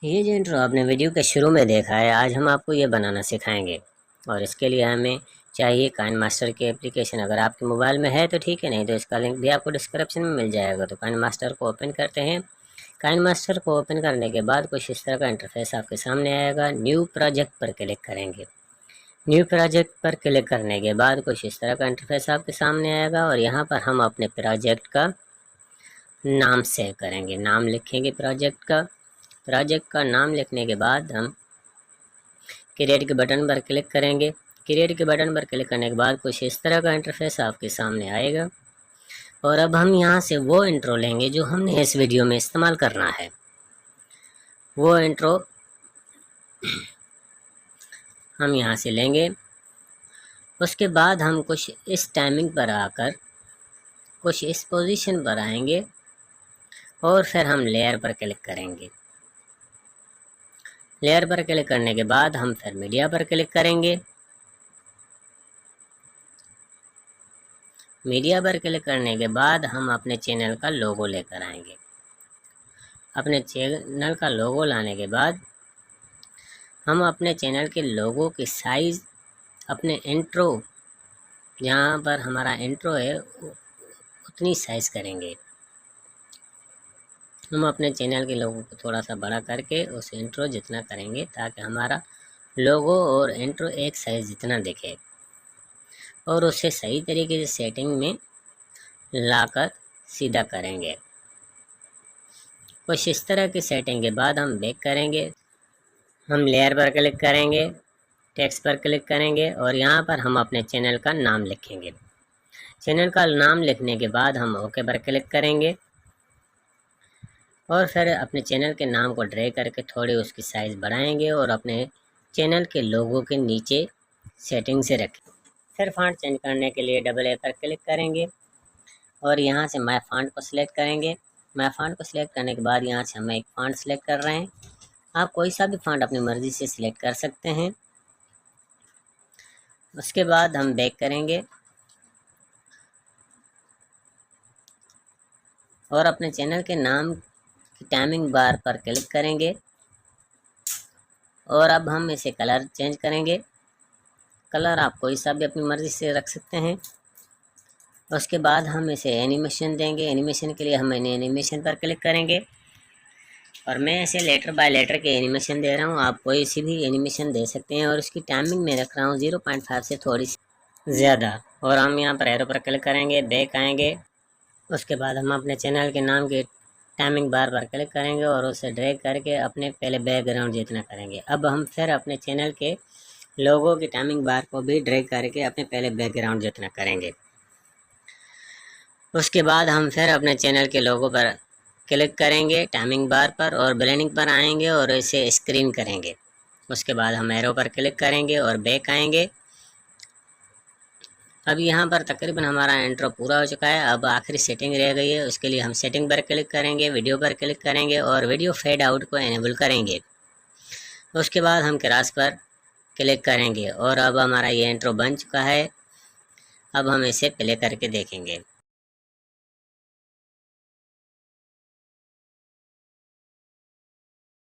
ये जो इंट्रो आपने वीडियो के शुरू में देखा है, आज हम आपको ये बनाना सिखाएंगे। और इसके लिए हमें चाहिए काइनमास्टर की एप्लीकेशन। अगर आपके मोबाइल में है तो ठीक है, नहीं तो इसका लिंक भी आपको डिस्क्रिप्शन में मिल जाएगा। तो काइनमास्टर को ओपन करते हैं। काइनमास्टर को ओपन करने के बाद कुछ इस तरह का इंटरफेस आपके सामने आएगा। न्यू प्रोजेक्ट पर क्लिक करेंगे। न्यू प्रोजेक्ट पर क्लिक करने के बाद कुछ इस तरह का इंटरफेस आपके सामने आएगा और यहाँ पर हम अपने प्रोजेक्ट का नाम सेव करेंगे। नाम लिखेंगे प्रोजेक्ट का नाम लिखने के बाद हम क्रिएट के बटन पर क्लिक करेंगे। क्रिएट के बटन पर क्लिक करने के बाद कुछ इस तरह का इंटरफेस आपके सामने आएगा और अब हम यहाँ से वो इंट्रो लेंगे जो हमने इस वीडियो में इस्तेमाल करना है। वो इंट्रो हम यहाँ से लेंगे। उसके बाद हम कुछ इस टाइमिंग पर आकर कुछ इस पोजीशन पर आएंगे और फिर हम लेयर पर क्लिक करेंगे। लेयर पर क्लिक करने के बाद हम फिर मीडिया पर क्लिक करेंगे। मीडिया पर क्लिक करने के बाद हम अपने चैनल का लोगो लेकर आएंगे। अपने चैनल का लोगो लाने के बाद हम अपने चैनल के लोगो की साइज़ अपने इंट्रो, जहाँ पर हमारा इंट्रो है, उतनी साइज़ करेंगे। हम अपने चैनल के लोगो को थोड़ा सा बड़ा करके उस इंट्रो जितना करेंगे ताकि हमारा लोगो और इंट्रो एक साइज़ जितना दिखे और उसे सही तरीके से सेटिंग में लाकर सीधा करेंगे। कुछ इस तरह की सेटिंग के बाद हम बैक करेंगे। हम लेयर पर क्लिक करेंगे, टेक्स्ट पर क्लिक करेंगे और यहाँ पर हम अपने चैनल का नाम लिखेंगे। चैनल का नाम लिखने के बाद हम ओके पर क्लिक करेंगे और फिर अपने चैनल के नाम को ड्रैग करके थोड़ी उसकी साइज़ बढ़ाएंगे और अपने चैनल के लोगो के नीचे सेटिंग से रखें। फिर फॉन्ट चेंज करने के लिए डबल ए पर क्लिक करेंगे और यहाँ से माय फॉन्ट को सिलेक्ट करेंगे। माय फॉन्ट को सिलेक्ट करने के बाद यहाँ से हम एक फॉन्ट सिलेक्ट कर रहे हैं। आप कोई सा भी फॉन्ट अपनी मर्ज़ी से सिलेक्ट कर सकते हैं। उसके बाद हम बैक करेंगे और अपने चैनल के नाम की टाइमिंग बार पर क्लिक करेंगे और अब हम इसे कलर चेंज करेंगे। कलर आप कोई सा भी अपनी मर्ज़ी से रख सकते हैं। उसके बाद हम इसे एनिमेशन देंगे। एनिमेशन के लिए हम एनिमेशन पर क्लिक करेंगे और मैं इसे लेटर बाय लेटर के एनिमेशन दे रहा हूँ। आप कोई सी भी एनिमेशन दे सकते हैं और इसकी टाइमिंग में रख रहा हूँ 0.5 से थोड़ी सी ज़्यादा। और हम यहाँ पर एरो पर क्लिक करेंगे, बैक आएंगे। उसके बाद हम अपने चैनल के नाम की टाइमिंग बार पर क्लिक करेंगे और उसे ड्रैग करके अपने पहले बैकग्राउंड जितना करेंगे। अब हम फिर अपने चैनल के लोगों की टाइमिंग बार को भी ड्रैग करके अपने पहले बैकग्राउंड जितना करेंगे। उसके बाद हम फिर अपने चैनल के लोगो पर क्लिक करेंगे, टाइमिंग बार पर, और ब्लेंडिंग पर आएंगे और इसे स्क्रीन करेंगे। उसके बाद हम एरो पर क्लिक करेंगे और बैक आएंगे। अब यहाँ पर तकरीबन हमारा इंट्रो पूरा हो चुका है। अब आखिरी सेटिंग रह गई है, उसके लिए हम सेटिंग पर क्लिक करेंगे, वीडियो पर क्लिक करेंगे और वीडियो फेड आउट को एनेबल करेंगे। उसके बाद हम क्रॉस पर क्लिक करेंगे और अब हमारा ये इंट्रो बन चुका है। अब हम इसे प्ले करके देखेंगे।